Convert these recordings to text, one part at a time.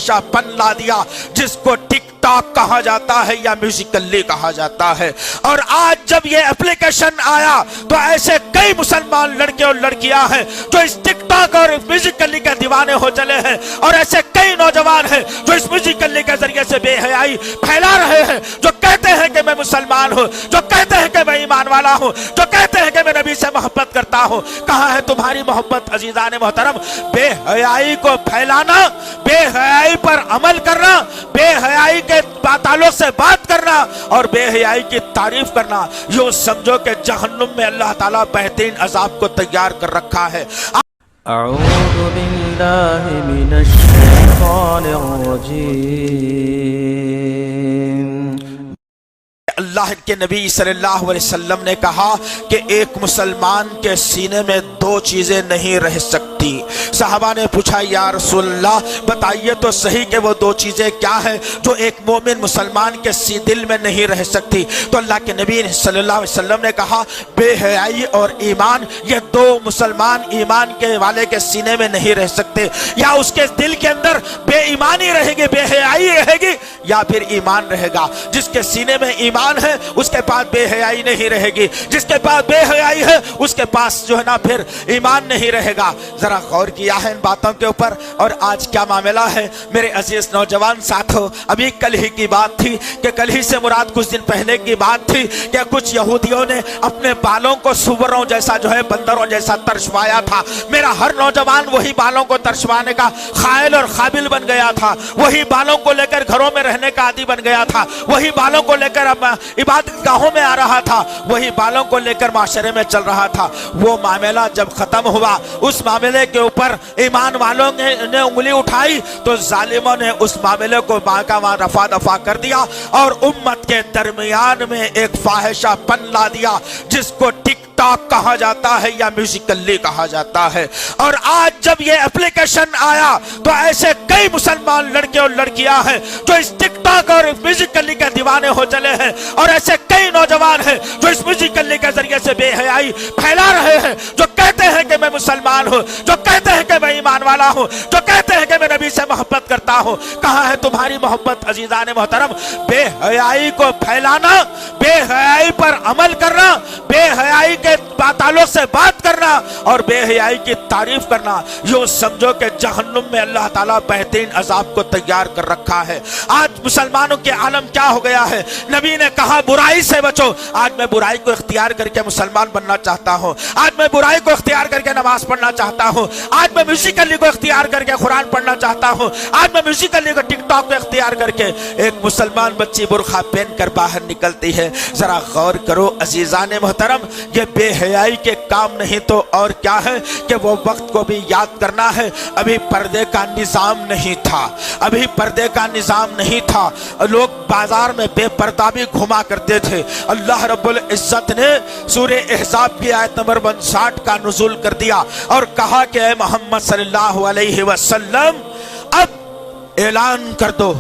فاحشہ پن لا دیا جس کو ٹک ٹاک کہا جاتا ہے یا میوزیکلی کہا جاتا ہے۔ اور آج جب یہ اپلیکیشن آیا تو ایسے کئی مسلمان لڑکے اور لڑکیاں ہیں جو اس ٹک ٹاک اور میوزیکلی کے دیوانے ہو چلے ہیں، اور ایسے کئی نوجوان ہیں جو اس میوزیکلی کے ذریعے سے بے حیائی پھیلا رہے ہیں، جو کہتے ہیں کہ میں مسلمان ہوں، جو کہتے ہیں کہ میں ایمان والا ہوں، جو کہتے ہیں کہ میں نبی سے محبت کرتا ہوں۔ کہاں ہے تمہاری محبت عزیزان محترم؟ بے حیائی کو پھیلانا، بے حیائی پر عمل کرنا، بے حیائی کے تعلق سے بات کرنا اور بے حیائی کی تعریف کرنا، یوں سمجھو کہ جہنم میں اللہ تعالیٰ بہترین عذاب کو تیار کر رکھا ہے۔ اعوذ باللہ من الشیطان الرجیم۔ اللہ کے نبی صلی اللہ علیہ وسلم نے کہا کہ ایک مسلمان کے سینے میں دو چیزیں نہیں رہ سکتی۔ صحابہ نے پوچھا یا رسول اللہ بتائیے تو صحیح کہ وہ دو چیزیں کیا ہیں جو ایک مومن مسلمان کے دل میں نہیں رہ سکتی؟ تو اللہ کے نبی صلی اللہ علیہ وسلم نے کہا بے حیائی اور ایمان، یہ دو مسلمان ایمان کے والے کے سینے میں نہیں رہ سکتے۔ یا اس کے دل کے اندر بے ایمانی رہے گی، بے حیائی رہے گی، یا پھر ایمان رہے گا۔ جس کے سینے میں ایمان ہے اس کے پاس بے حیائی نہیں رہے گی، جس کے پاس بے حیائی ہے اس کے پاس جو ہے نا پھر ایمان نہیں رہے گا۔ ذرا غور کیا ہے ان باتوں کے اوپر؟ اور آج کیا معاملہ ہے میرے عزیز نوجوان ساتھوں؟ ابھی کل ہی کی بات تھی کہ کل ہی سے مراد کچھ دن پہلے کی بات تھی کہ کچھ یہودیوں نے اپنے بالوں کو سوروں جیسا جو ہے بندروں جیسا ترشوایا تھا۔ میرا ہر نوجوان وہی بالوں کو ترشوانے کا خائل اور قابل بن گیا تھا، وہی بالوں کو لے کر گھروں میں رہنے کا عادی بن گیا تھا، وہی بالوں کو لے کر عبادت گاہوں میں آ رہا تھا، وہی بالوں کو لے کر معاشرے میں چل رہا تھا۔ وہ معاملہ جب ختم ہوا، اس معاملے کے اوپر ایمان والوں نے انگلی اٹھائی تو ظالموں نے اس معاملے کو وہاں رفع دفع کر دیا اور امت کے درمیان میں ایک فاحشہ پن لا دیا جس کو ٹک ٹاک کہا جاتا ہے یا میوزیکلی کہا جاتا ہے۔ اور آج جب یہ اپلیکیشن آیا تو ایسے کئی مسلمان لڑکے اور لڑکیاں ہیں جو اس ٹک ٹاک اور میوزیکلی کے دیوانے ہو چلے ہیں، اور ایسے کئی نوجوان ہیں جو اس میوزیکلی کے ذریعے سے بے حیائی پھیلا رہے ہیں، جو کہتے ہیں کہ میں مسلمان ہوں، جو کہتے ہیں کہ میں ایمان والا ہوں، جو کہتے ہیں کہ میں نبی سے محبت کرتا ہوں۔ کہاں ہے تمہاری محبت عزیزان محترم؟ بے حیائی کو پھیلانا، بے حیائی پر عمل کرنا، بے حیائی کے تعلق سے بات کرنا اور بے حیائی کی تعریف کرنا، یوں سمجھو کہ جہنم میں اللہ تعالیٰ بہترین عذاب کو تیار کر رکھا ہے۔ آج مسلمانوں کے عالم کیا ہو گیا ہے؟ نبی نے کہا برائی سے بچو، آج میں برائی کو اختیار کر کے مسلمان بننا چاہتا ہوں، آج میں برائی کو اختیار کر کے نماز پڑھنا چاہتا ہوں، آج میں میوزیکلی کو اختیار کر کے قرآن پڑھنا چاہتا ہوں، آج میں میوزیکلی کو ٹک ٹاک کو اختیار کر کے ایک مسلمان بچی برقع پہن کر باہر نکلتی ہے۔ ذرا غور کرو عزیزان محترم، یہ بے حیائی کے کام نہیں تو اور کیا ہے کہ وہ وقت کو بھی یاد کرنا ہے۔ ابھی پردے کا نظام نہیں تھا، ابھی پردے کا نظام نہیں تھا، لوگ بازار میں بے پردہ بھی گھما کرتے تھے۔ اللہ رب العزت نے سورہ احزاب کی آیت نمبر 59 کا نزول کر دیا اور کہا کہ اے محمد صلی اللہ علیہ وسلم اب اعلان کر دو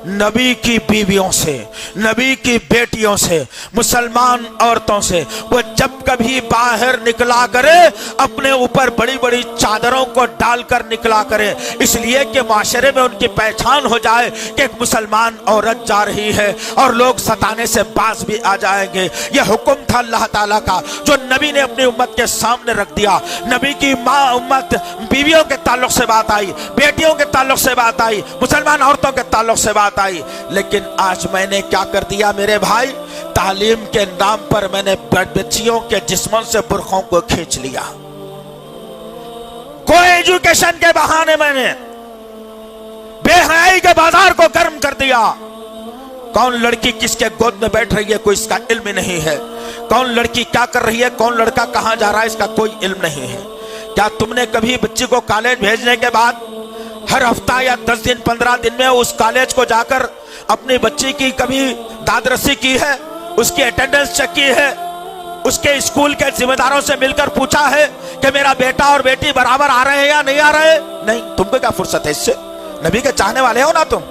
نبی کی بیویوں سے، نبی کی بیٹیوں سے، مسلمان عورتوں سے، وہ جب کبھی باہر نکلا کرے اپنے اوپر بڑی بڑی چادروں کو ڈال کر نکلا کرے، اس لیے کہ معاشرے میں ان کی پہچان ہو جائے کہ ایک مسلمان عورت جا رہی ہے اور لوگ ستانے سے باز بھی آ جائیں گے۔ یہ حکم تھا اللہ تعالیٰ کا جو نبی نے اپنی امت کے سامنے رکھ دیا۔ نبی کی ماں امت بیویوں کے تعلق سے بات آئی، بیٹیوں کے تعلق سے بات آئی، مسلمان عورتوں کے تعلق سے بات آئی، لیکن آج میں نے کیا کر دیا میرے بھائی؟ تعلیم کے نام پر میں نے بچیوں کے جسموں سے برقعوں کو کھینچ لیا، کوئی ایجوکیشن کے بہانے میں نے بے حیائی کے بازار کو گرم کر دیا۔ کون لڑکی کس کے گود میں بیٹھ رہی ہے کوئی اس کا علم نہیں ہے، کون لڑکی کیا کر رہی ہے، کون لڑکا کہاں جا رہا ہے اس کا کوئی علم نہیں ہے۔ کیا تم نے کبھی بچی کو کالج بھیجنے کے بعد ہر ہفتہ یا 10 دن 15 دن میں اس کالج کو جا کر اپنی بچی کی کبھی داد رسی کی ہے، اس کی اٹینڈنس چیک کی ہے، اس کے اسکول کے ذمہ داروں سے مل کر پوچھا ہے کہ میرا بیٹا اور بیٹی برابر آ رہے ہیں یا نہیں آ رہے؟ نہیں، تم کو کیا فرصت ہے اس سے؟ نبی کے چاہنے والے ہو نا تم؟